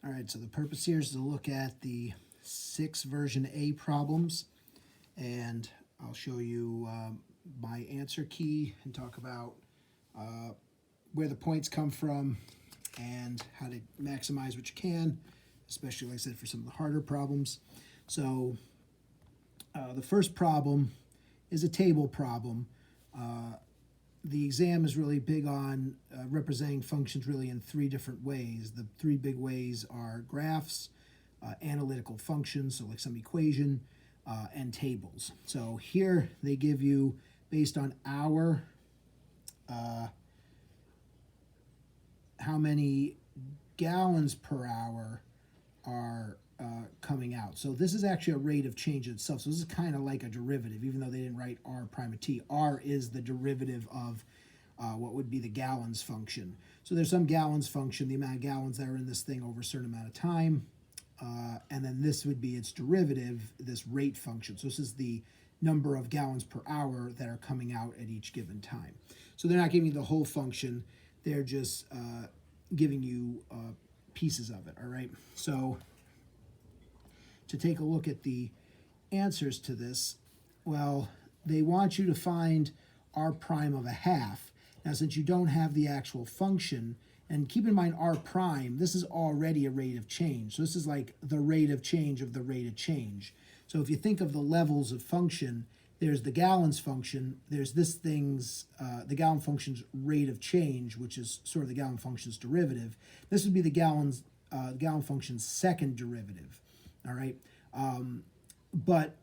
All right, so the purpose here is to look at the 6 version A problems, and I'll show you my answer key and talk about where the points come from and how to maximize what you can, especially, like I said, for some of the harder problems. So the first problem is a table problem. The exam is really big on representing functions really in 3 different ways. The 3 big ways are graphs, analytical functions, so like some equation, and tables. So here they give you, based on hour, how many gallons per hour are coming out. So this is actually a rate of change itself. So this is kind of like a derivative, even though they didn't write r prime of t. R is the derivative of what would be the gallons function. So there's some gallons function, the amount of gallons that are in this thing over a certain amount of time. And then this would be its derivative, this rate function. So this is the number of gallons per hour that are coming out at each given time. So they're not giving you the whole function. They're just giving you pieces of it, all right? So to take a look at the answers to this, well, they want you to find r prime of a half. Now, since you don't have the actual function, and keep in mind r prime, this is already a rate of change. So this is like the rate of change of the rate of change. So if you think of the levels of function, there's the gallons function, there's this thing's, the gallon function's rate of change, which is sort of the gallon function's derivative. This would be the gallon function's second derivative. All right, but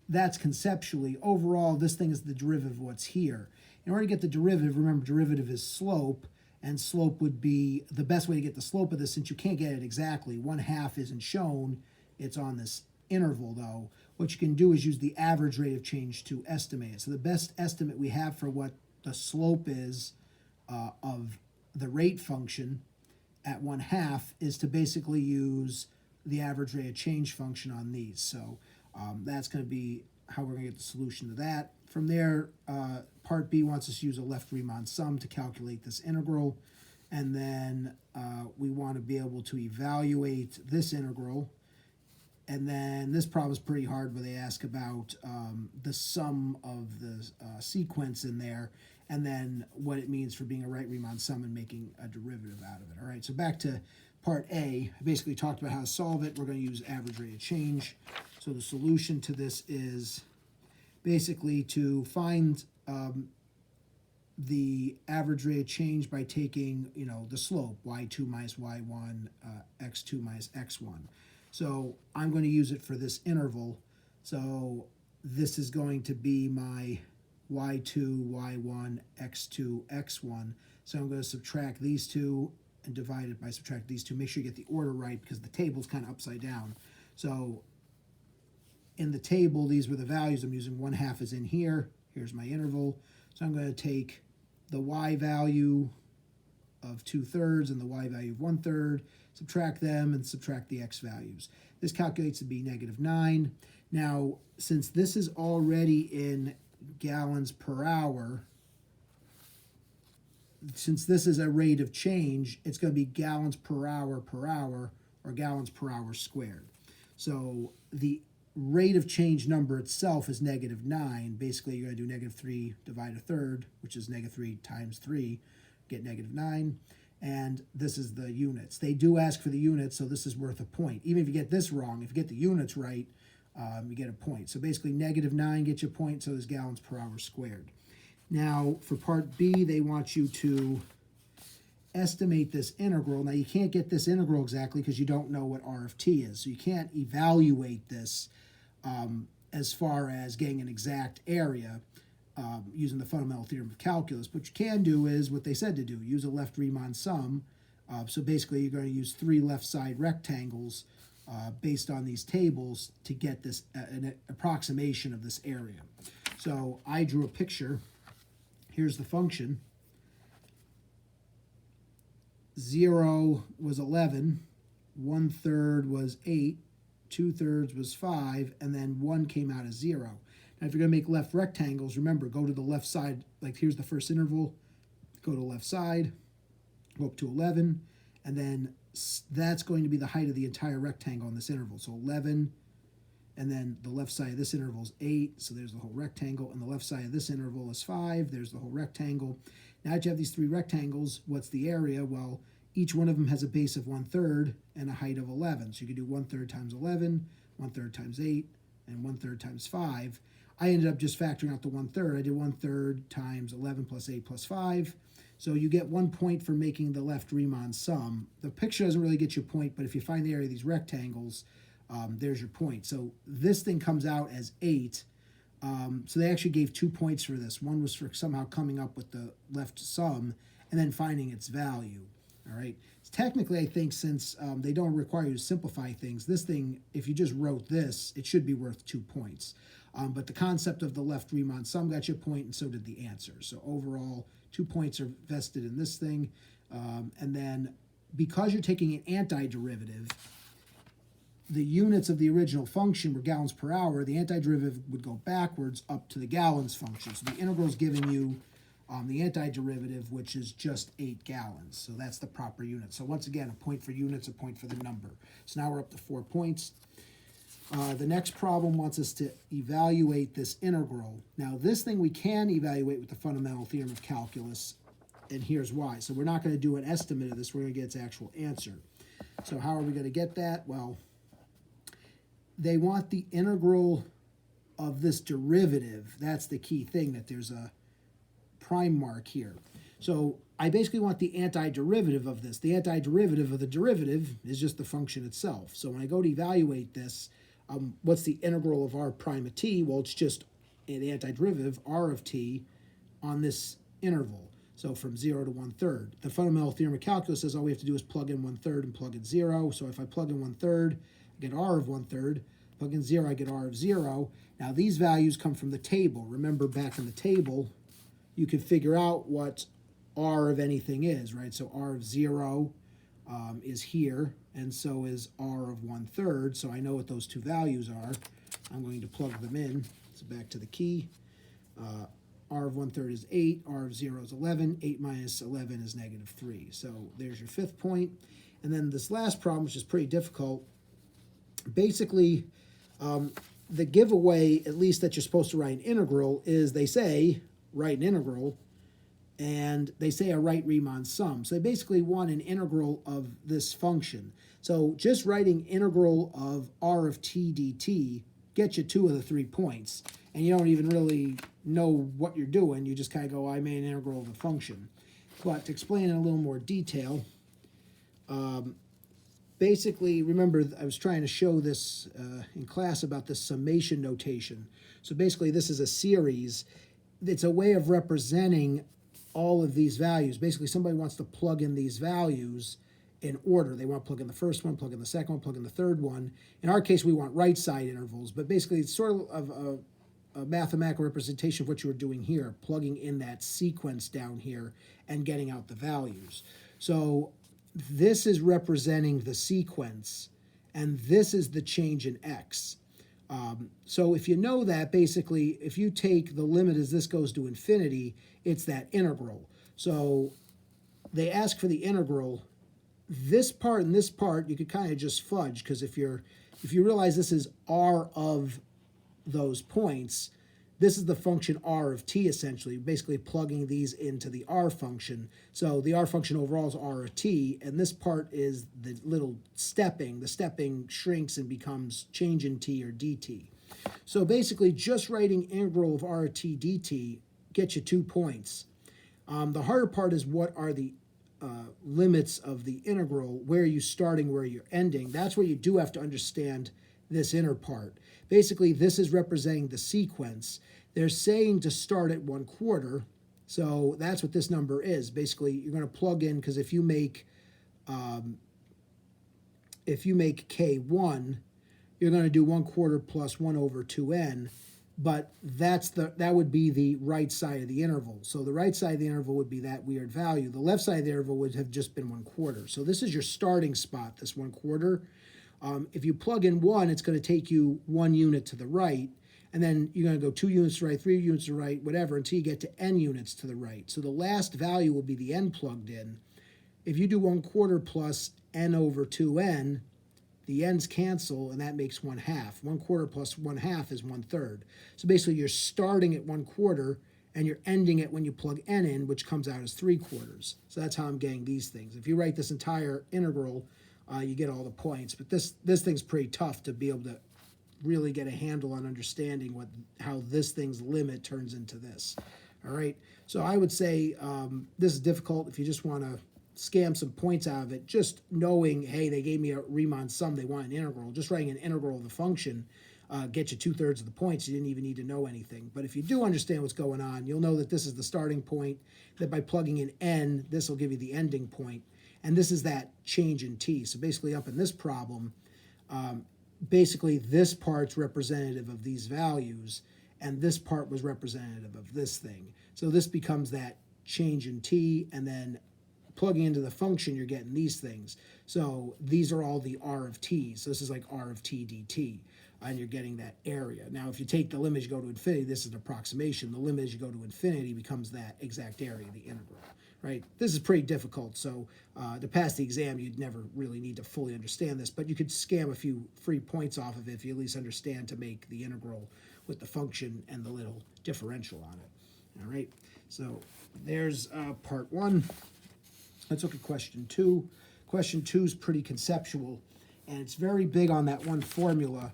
that's conceptually. Overall, this thing is the derivative of what's here. In order to get the derivative, remember, derivative is slope, and slope would be the best way to get the slope of this, since you can't get it exactly. 1/2 isn't shown. It's on this interval, though. What you can do is use the average rate of change to estimate it. So the best estimate we have for what the slope is of the rate function at 1/2 is to basically use the average rate of change function on these. So that's going to be how we're going to get the solution to that. From there, part B wants us to use a left Riemann sum to calculate this integral. And then we want to be able to evaluate this integral. And then this problem is pretty hard, where they ask about the sum of the sequence in there, and then what it means for being a right Riemann sum and making a derivative out of it. All right, so back to part A. I basically talked about how to solve it. We're going to use average rate of change. So the solution to this is basically to find the average rate of change by taking, the slope, y2 minus y1, x2 minus x1. So I'm going to use it for this interval. So this is going to be my y2, y1, x2, x1. So I'm going to subtract these two and divide it by subtract these two. Make sure you get the order right, because the table's kind of upside down. So in the table, these were the values I'm using. 1/2 is in here. Here's my interval. So I'm going to take the y value of 2/3 and the y value of 1/3, subtract them, and subtract the x values. This calculates to be -9. Now, since this is already in gallons per hour, since this is a rate of change, it's going to be gallons per hour, or gallons per hour squared. So the rate of change number itself is -9. Basically, you're going to do -3 divide a third, which is -3 times 3, get -9. And this is the units. They do ask for the units, so this is worth a point. Even if you get this wrong, if you get the units right, you get a point. So basically, -9 gets you a point, so there's gallons per hour squared. Now, for part B, they want you to estimate this integral. Now, you can't get this integral exactly because you don't know what r of t is. So you can't evaluate this as far as getting an exact area using the fundamental theorem of calculus. What you can do is what they said to do, use a left Riemann sum. So basically, you're going to use 3 left side rectangles based on these tables to get this an approximation of this area. So I drew a picture. Here's the function. 0 was 11, 1/3 was 8, 2/3 was 5, and then 1 came out as 0. Now, if you're going to make left rectangles, remember, go to the left side. Like, here's the first interval. Go to the left side, go up to 11, and then that's going to be the height of the entire rectangle in this interval. So 11, and then the left side of this interval is 8, so there's the whole rectangle, and the left side of this interval is 5, there's the whole rectangle. Now that you have these three rectangles, what's the area? Well, each one of them has a base of 1/3 and a height of 11. So you could do 1/3 times 11, 1/3 times 8, and 1/3 times 5. I ended up just factoring out the 1/3. I did 1/3 times 11 plus 8 plus 5. So you get 1 point for making the left Riemann sum. The picture doesn't really get you a point, but if you find the area of these rectangles, there's your point. So this thing comes out as 8. So they actually gave 2 points for this. One was for somehow coming up with the left sum and then finding its value. All right. So technically, I think since they don't require you to simplify things, this thing, if you just wrote this, it should be worth 2 points. But the concept of the left Riemann sum got you a point, and so did the answer. So overall, 2 points are vested in this thing. And then because you're taking an antiderivative, the units of the original function were gallons per hour. The antiderivative would go backwards up to the gallons function. So the integral is giving you the antiderivative, which is just 8 gallons. So that's the proper unit. So once again, a point for units, a point for the number. So now we're up to 4 points. The next problem wants us to evaluate this integral. Now this thing we can evaluate with the fundamental theorem of calculus, and here's why. So we're not going to do an estimate of this, we're going to get its actual answer. So how are we going to get that? Well, they want the integral of this derivative. That's the key thing, that there's a prime mark here. So I basically want the antiderivative of this. The antiderivative of the derivative is just the function itself. So when I go to evaluate this, what's the integral of r prime of t? Well, it's just the antiderivative, r of t, on this interval. So from 0 to 1/3. The fundamental theorem of calculus says all we have to do is plug in 1/3 and plug in 0. So if I plug in 1/3, I get r of 1/3. Plug in 0, I get r of 0. Now these values come from the table. Remember, back in the table, you can figure out what r of anything is, right? So r of 0 is here, and so is r of 1/3. So I know what those two values are. I'm going to plug them in. So back to the key. R of 1/3 is 8, r of 0 is 11, 8 minus 11 is -3. So there's your 5th point. And then this last problem, which is pretty difficult, basically the giveaway, at least that you're supposed to write an integral, is they say write an integral, and they say a right Riemann sum. So they basically want an integral of this function. So just writing integral of r of t dt gets you 2 of the 3 points, and you don't even really know what you're doing. You just kind of go, I made an integral of a function. But to explain in a little more detail, basically, remember, I was trying to show this in class about the summation notation. So basically, this is a series. It's a way of representing all of these values. Basically, somebody wants to plug in these values in order. They want to plug in the first one, plug in the second one, plug in the third one. In our case, we want right side intervals, but basically it's sort of a mathematical representation of what you were doing here, plugging in that sequence down here and getting out the values. So this is representing the sequence, and this is the change in x. So if you know that, basically, if you take the limit as this goes to infinity, it's that integral. So they ask for the integral. This part and this part, you could kind of just fudge, because if you realize this is r of those points, this is the function r of t, essentially, basically plugging these into the r function. So the r function overall is r of t, and this part is the little stepping. The stepping shrinks and becomes change in t or dt. So basically, just writing integral of r of t dt gets you 2 points. The harder part is what are the limits of the integral, where are you starting, where you're ending. That's where you do have to understand this inner part. Basically, this is representing the sequence. They're saying to start at 1/4, so that's what this number is. Basically, you're going to plug in, because if you make k1, you're going to do 1/4 plus 1 over 2n, but that would be the right side of the interval. So the right side of the interval would be that weird value. The left side of the interval would have just been 1/4. So this is your starting spot, this 1/4. If you plug in 1, it's going to take you 1 unit to the right, and then you're going to go 2 units to the right, 3 units to the right, whatever, until you get to n units to the right. So the last value will be the n plugged in. if you do 1/4 plus n over 2n, the n's cancel, and that makes 1/2. 1/4 plus 1/2 is 1/3. So basically, you're starting at 1/4, and you're ending it when you plug n in, which comes out as 3/4. So that's how I'm getting these things. If you write this entire integral, you get all the points. But this thing's pretty tough to be able to really get a handle on understanding how this thing's limit turns into this. All right, so I would say this is difficult if you just want to scam some points out of it. Just knowing, hey, they gave me a Riemann sum, they want an integral. Just writing an integral of the function get you 2/3 of the points. You didn't even need to know anything. But if you do understand what's going on, you'll know that this is the starting point, that by plugging in n, this will give you the ending point. And this is that change in t. So basically up in this problem, basically this part's representative of these values, and this part was representative of this thing. So this becomes that change in t, and then plugging into the function, you're getting these things. So these are all the r of t. So this is like r of t dt, and you're getting that area. Now, if you take the limit as you go to infinity, this is an approximation. The limit as you go to infinity becomes that exact area, the integral, right? This is pretty difficult, so to pass the exam, you'd never really need to fully understand this, but you could scam a few free points off of it if you at least understand to make the integral with the function and the little differential on it. All right, so there's part one. Let's look at question two. Question two is pretty conceptual, and it's very big on that one formula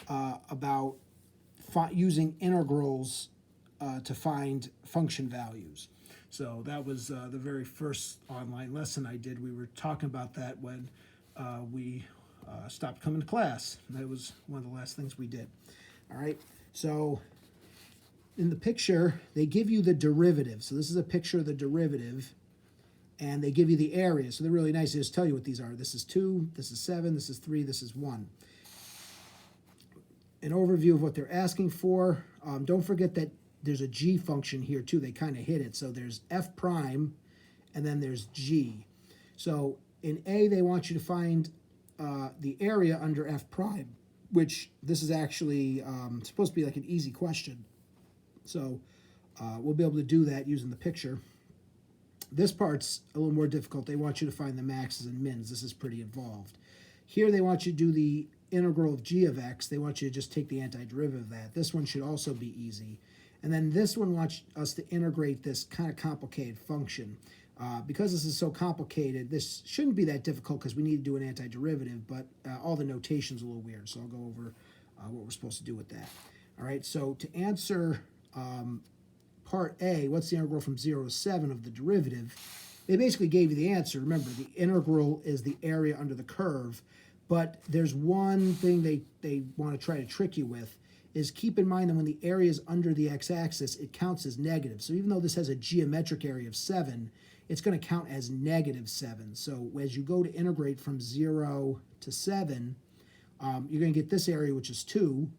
about using integrals to find function values. So that was the very first online lesson I did. We were talking about that when we stopped coming to class. That was one of the last things we did. All right, so in the picture, they give you the derivative. So this is a picture of the derivative, and they give you the area. So they're really nice. They just tell you what these are. This is 2, this is 7, this is 3, this is 1. An overview of what they're asking for. Don't forget that there's a g function here too. They kind of hit it. So there's f prime, and then there's g. So in A, they want you to find the area under f prime, which this is actually supposed to be like an easy question. So we'll be able to do that using the picture. This part's a little more difficult. They want you to find the maxes and mins. This is pretty involved. Here they want you to do the integral of g of x. They want you to just take the antiderivative of that. This one should also be easy. And then this one wants us to integrate this kind of complicated function. Because this is so complicated, this shouldn't be that difficult because we need to do an antiderivative, but all the notation's a little weird, so I'll go over what we're supposed to do with that. All right, so to answer part A, what's the integral from 0 to 7 of the derivative? They basically gave you the answer. Remember, the integral is the area under the curve, but there's one thing they want to try to trick you with, is keep in mind that when the area is under the x-axis, it counts as negative. So even though this has a geometric area of 7, it's going to count as -7. So as you go to integrate from 0 to 7, you're going to get this area, which is 2.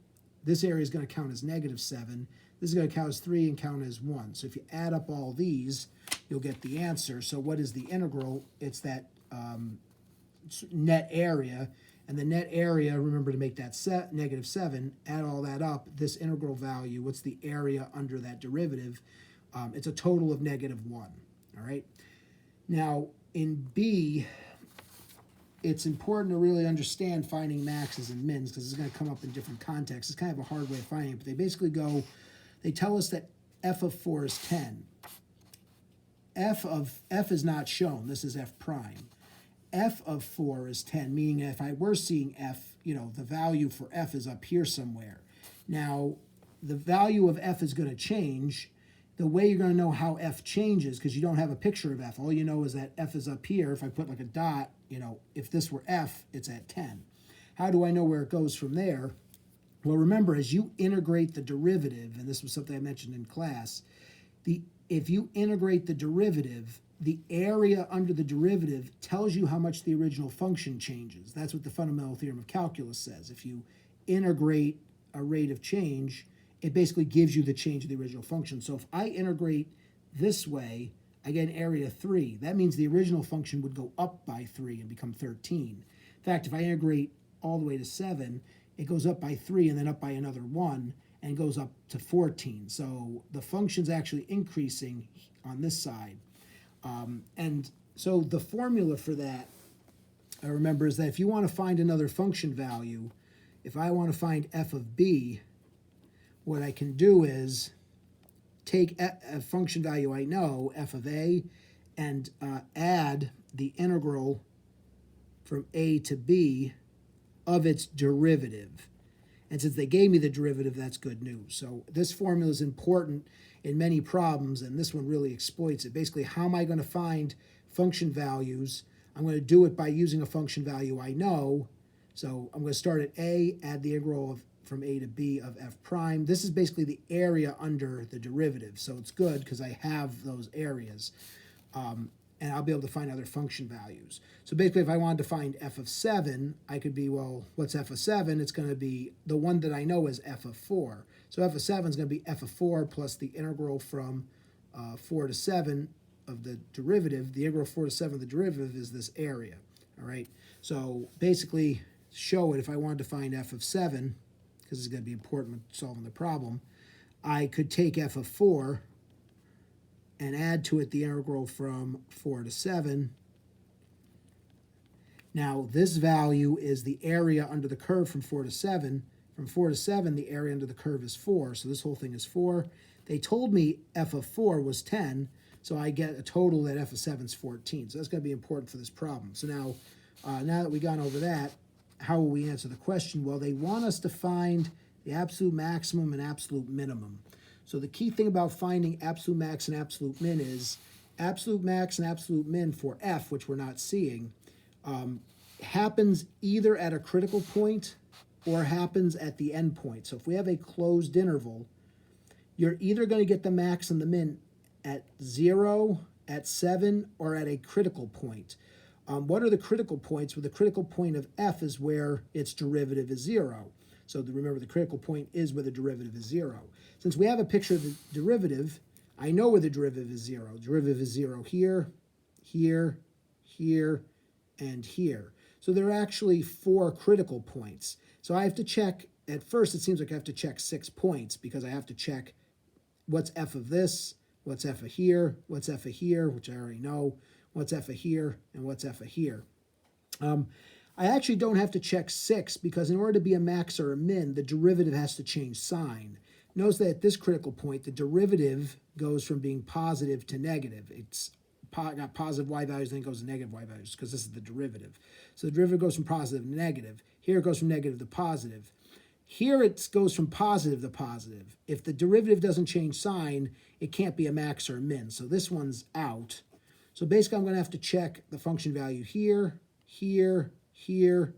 This area is going to count as -7. This is going to count as 3 and count as 1. So if you add up all these, you'll get the answer. So what is the integral? It's that net area. And the net area, remember to make that -7, add all that up. This integral value, what's the area under that derivative? It's a total of -1. All right. Now, in B, it's important to really understand finding maxes and mins because it's going to come up in different contexts. It's kind of a hard way of finding it, but they basically they tell us that f of 4 is 10. F is not shown. This is f prime. F of 4 is 10, meaning if I were seeing f, the value for f is up here somewhere. Now, the value of f is going to change. The way you're going to know how f changes, because you don't have a picture of f, all you know is that f is up here. If I put like a dot, if this were f, it's at 10. How do I know where it goes from there? Well, remember, as you integrate the derivative, and this was something I mentioned in class, if you integrate the derivative, the area under the derivative tells you how much the original function changes. That's what the fundamental theorem of calculus says. If you integrate a rate of change, it basically gives you the change of the original function. So if I integrate this way, I get an area 3. That means the original function would go up by 3 and become 13. In fact, if I integrate all the way to 7, it goes up by 3 and then up by another 1 and goes up to 14. So the function's actually increasing on this side. And So the formula for that, I remember, is that if you want to find another function value, if I want to find f of b, what I can do is take a function value I know, f of a, and add the integral from a to b of its derivative. And since they gave me the derivative, that's good news. So this formula is important in many problems, and this one really exploits it. Basically, how am I going to find function values? I'm going to do it by using a function value I know. So I'm going to start at a, add the integral from a to b of f prime. This is basically the area under the derivative. So it's good because I have those areas. And I'll be able to find other function values. So basically, if I wanted to find f of 7, I could be, well, what's f of 7? It's going to be the one that I know is f of 4. So f of 7 is going to be f of 4 plus the integral from 4 to 7 of the derivative. The integral of 4 to 7 of the derivative is this area, all right? So basically, show it, if I wanted to find f of 7, because it's going to be important when solving the problem, I could take f of 4 and add to it the integral from 4 to 7. Now, this value is the area under the curve from 4 to 7. From 4 to 7, the area under the curve is 4, so this whole thing is 4. They told me f of 4 was 10, so I get a total that f of 7 is 14. So that's going to be important for this problem. So now that we've gone over that, how will we answer the question? Well, they want us to find the absolute maximum and absolute minimum. So the key thing about finding absolute max and absolute min is absolute max and absolute min for f, which we're not seeing, happens either at a critical point or happens at the end point. So if we have a closed interval, you're either going to get the max and the min at 0, at 7, or at a critical point. What are the critical points? Well, the critical point of f is where its derivative is 0. So remember, the critical point is where the derivative is 0. Since we have a picture of the derivative, I know where the derivative is 0. The derivative is 0 here, here, here, and here. So there are actually 4 critical points. So I have to check, at first it seems like I have to check 6 points, because I have to check what's f of this, what's f of here, what's f of here, which I already know, what's f of here, and what's f of here. I actually don't have to check 6, because in order to be a max or a min, the derivative has to change sign. Notice that at this critical point, the derivative goes from being positive to negative. It's got positive y values, then it goes to negative y values, because this is the derivative. So the derivative goes from positive to negative. Here it goes from negative to positive. Here it goes from positive to positive. If the derivative doesn't change sign, it can't be a max or a min. So this one's out. So basically, I'm going to have to check the function value here, here, here,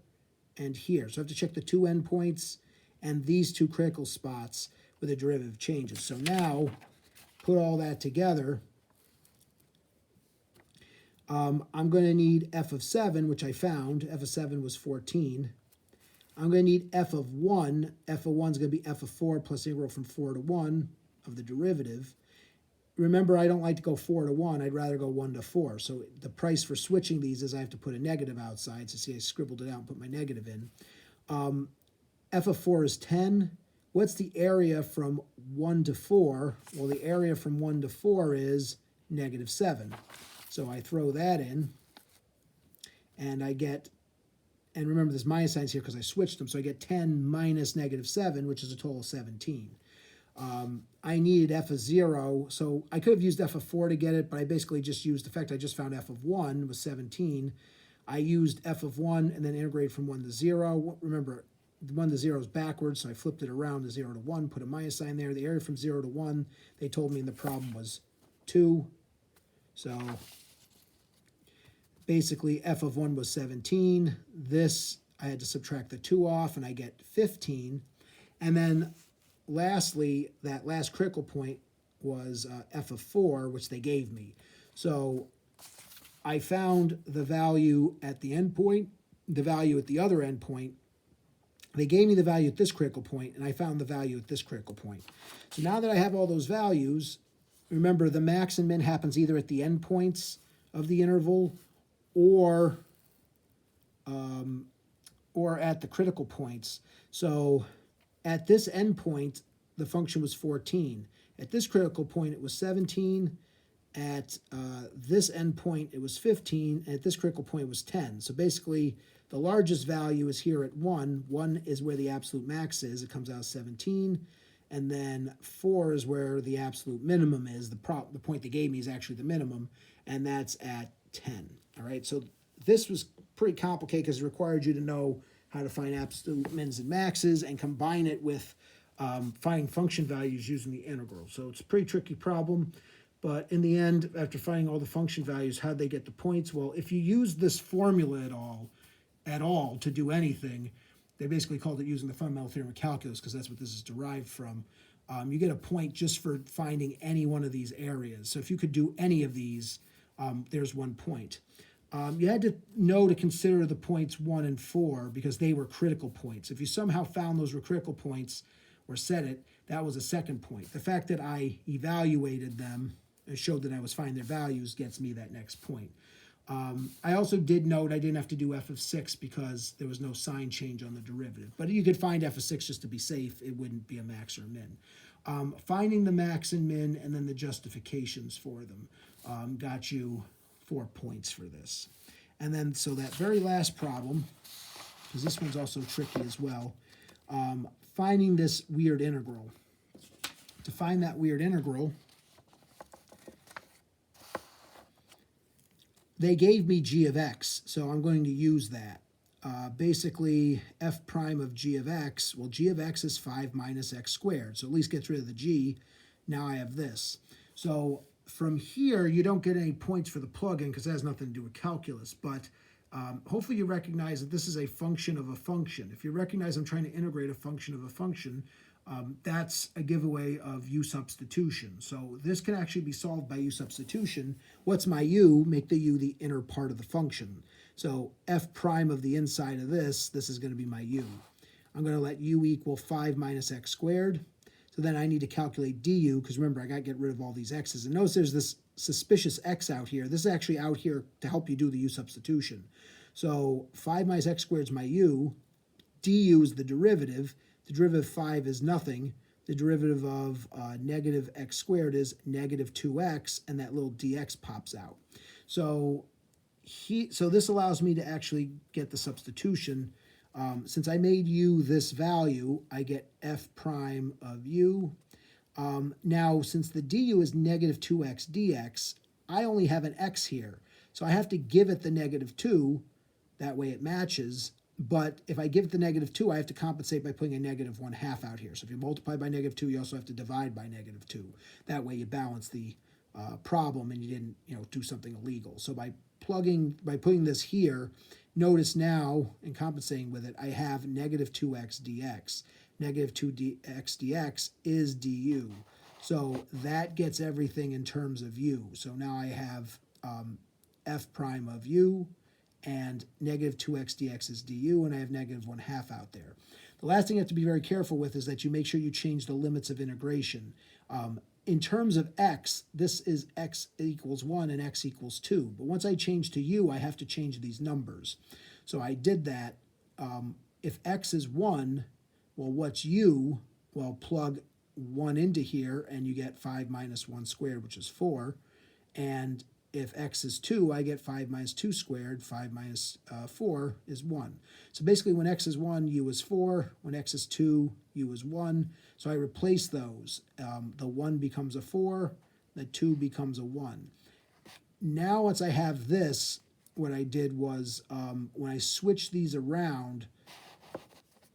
and here. So I have to check the 2 endpoints and these 2 critical spots where the derivative changes. So now, put all that together, I'm going to need f of 7, which I found. F of 7 was 14. I'm going to need f of 1. F of 1 is going to be f of 4 plus integral from 4 to 1 of the derivative. Remember, I don't like to go 4 to 1. I'd rather go 1 to 4. So the price for switching these is I have to put a negative outside. So see, I scribbled it out and put my negative in. F of 4 is 10. What's the area from 1 to 4? Well, the area from 1 to 4 is negative 7. So I throw that in, and I get, and remember there's minus signs here because I switched them, so I get 10 minus negative 7, which is a total of 17. I needed f of 0, so I could have used f of 4 to get it, but I basically just used the fact I just found f of 1 was 17. I used f of 1 and then integrated from 1 to 0. Remember, 1 to 0 is backwards, so I flipped it around to 0 to 1, put a minus sign there. The area from 0 to 1, they told me in the problem was 2. So basically, f of 1 was 17. This, I had to subtract the 2 off, and I get 15. And then lastly, that last critical point was f of 4, which they gave me. So I found the value at the end point, the value at the other end point. They gave me the value at this critical point, and I found the value at this critical point. So now that I have all those values, remember the max and min happens either at the end points of the interval or at the critical points. So at this end point, the function was 14. At this critical point, it was 17. at this endpoint it was 15, and at this critical point it was 10. So basically the largest value is here at 1. 1 is where the absolute max is. It comes out 17. And then 4 is where the absolute minimum is. The point they gave me is actually the minimum, and that's at 10. All right, so this was pretty complicated because it required you to know how to find absolute mins and maxes and combine it with finding function values using the integral. So it's a pretty tricky problem, but in the end, after finding all the function values, how'd they get the points? Well, if you use this formula at all to do anything, they basically called it using the fundamental theorem of calculus because that's what this is derived from. You get a point just for finding any one of these areas. So if you could do any of these, there's 1 point. You had to know to consider the points 1 and 4 because they were critical points. If you somehow found those were critical points or set it, that was a second point. The fact that I evaluated them and showed that I was finding their values gets me that next point. I also did note I didn't have to do f of 6 because there was no sign change on the derivative. But you could find f of 6 just to be safe. It wouldn't be a max or a min. Finding the max and min and then the justifications for them got you 4 points for this. And then so that very last problem, because this one's also tricky as well, finding this weird integral. To find that weird integral, they gave me g of x, so I'm going to use that. Basically, f prime of g of x, well, g of x is 5 minus x squared, so at least gets rid of the g. Now I have this. So from here, you don't get any points for the plug-in because it has nothing to do with calculus, but hopefully you recognize that this is a function of a function. If you recognize I'm trying to integrate a function of a function, that's a giveaway of u substitution. So this can actually be solved by u substitution. What's my u? Make the u the inner part of the function. So f prime of the inside of this is going to be my u. I'm going to let u equal 5 minus x squared. So then I need to calculate du, because remember, I got to get rid of all these x's. And notice there's this suspicious x out here. This is actually out here to help you do the u substitution. So 5 minus x squared is my u. Du is the derivative. The derivative of 5 is nothing. The derivative of negative x squared is negative 2x, and that little dx pops out. So this allows me to actually get the substitution. Since I made u this value, I get f prime of u. Now, since the du is negative 2x dx, I only have an x here. So I have to give it the negative 2. That way it matches. But if I give it the negative 2, I have to compensate by putting a negative 1/2 out here. So if you multiply by negative 2, you also have to divide by negative 2. That way you balance the problem and you didn't do something illegal. So by putting this here, notice now, in compensating with it, I have negative 2x dx. Negative 2x dx is du. So that gets everything in terms of u. So now I have f prime of u, and negative 2x dx is du, and I have negative 1/2 out there. The last thing you have to be very careful with is that you make sure you change the limits of integration. In terms of x, this is x equals 1 and x equals 2. But once I change to u, I have to change these numbers. So I did that. If x is 1, well, what's u? Well, plug 1 into here, and you get 5 minus 1 squared, which is 4. And if x is 2, I get 5 minus 2 squared. 5 minus 4 is 1. So basically, when x is 1, u is 4. When x is 2, u is 1. So I replace those. The 1 becomes a 4. The 2 becomes a 1. Now, once I have this, what I did was, when I switched these around,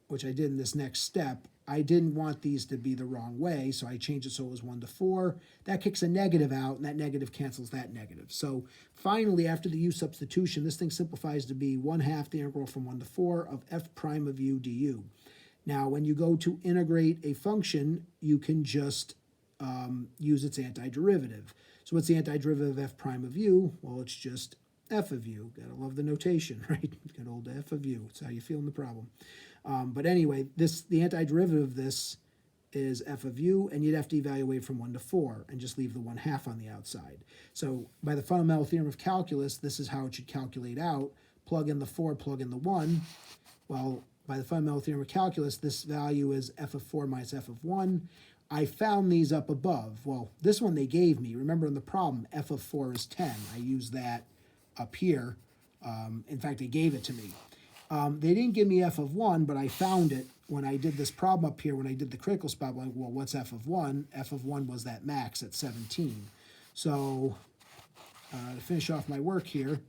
which I did in this next step, I didn't want these to be the wrong way, so I changed it so it was 1 to 4. That kicks a negative out, and that negative cancels that negative. So finally, after the u substitution, this thing simplifies to be 1/2 the integral from 1 to 4 of f prime of u du. Now, when you go to integrate a function, you can just use its antiderivative. So what's the antiderivative of f prime of u? Well, it's just f of u. Gotta love the notation, right? Good old f of u. It's how you feel in the problem. But anyway, the antiderivative of this is f of u, and you'd have to evaluate from 1 to 4 and just leave the 1/2 on the outside. So by the fundamental theorem of calculus, this is how it should calculate out. Plug in the 4, plug in the 1. Well, by the fundamental theorem of calculus, this value is f of 4 minus f of 1. I found these up above. Well, this one they gave me. Remember in the problem, f of 4 is 10. I used that up here. In fact, they gave it to me. They didn't give me f of 1, but I found it when I did this problem up here. When I did the critical spot, I'm like, well, what's f of 1? F of 1 was that max at 17. So to finish off my work here,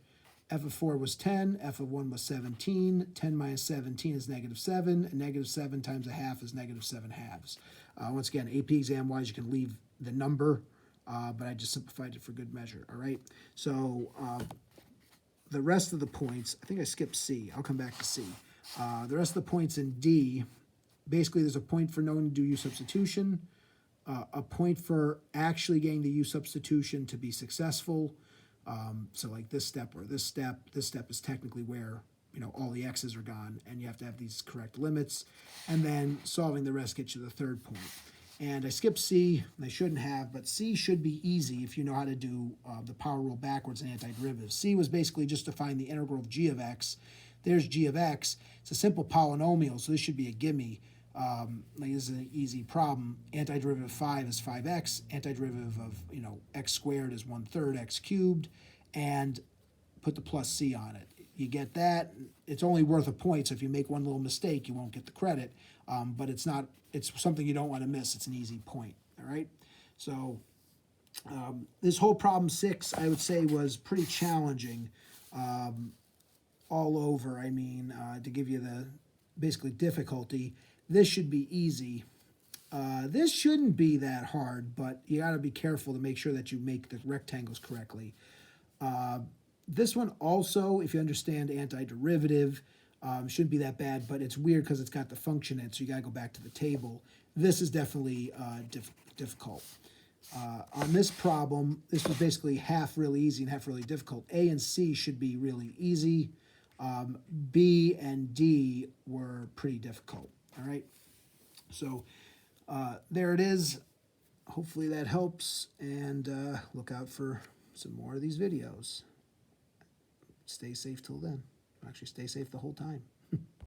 f of 4 was 10, f of 1 was 17, 10 minus 17 is negative 7, and negative 7 times a half is negative 7 halves. Once again, AP exam-wise, you can leave the number, but I just simplified it for good measure, all right? So the rest of the points, I think I skipped C. I'll come back to C. The rest of the points in D, basically there's a point for knowing to do U substitution, a point for actually getting the U substitution to be successful. So like this step or this step is technically where, you know, all the x's are gone, and you have to have these correct limits. And then solving the rest gets you the third point. And I skipped C, and I shouldn't have, but C should be easy if you know how to do the power rule backwards and antiderivative. C was basically just to find the integral of g of x. There's g of x. It's a simple polynomial, so this should be a gimme. Like this is an easy problem. Antiderivative of 5 is 5x. Antiderivative of, you know, x squared is 1/3 x cubed, and put the plus c on it. You get that. It's only worth a point, so if you make one little mistake, you won't get the credit. But it's not. It's something you don't want to miss. It's an easy point. All right. So this whole problem 6, I would say, was pretty challenging all over. I mean, to give you the basically difficulty. This should be easy. This shouldn't be that hard, but you got to be careful to make sure that you make the rectangles correctly. This one also, if you understand antiderivative, shouldn't be that bad, but it's weird because it's got the function in it, so you got to go back to the table. This is definitely difficult. On this problem, this was basically half really easy and half really difficult. A and C should be really easy. B and D were pretty difficult. All right, so there it is. Hopefully that helps, and look out for some more of these videos. Stay safe till then. Actually, stay safe the whole time.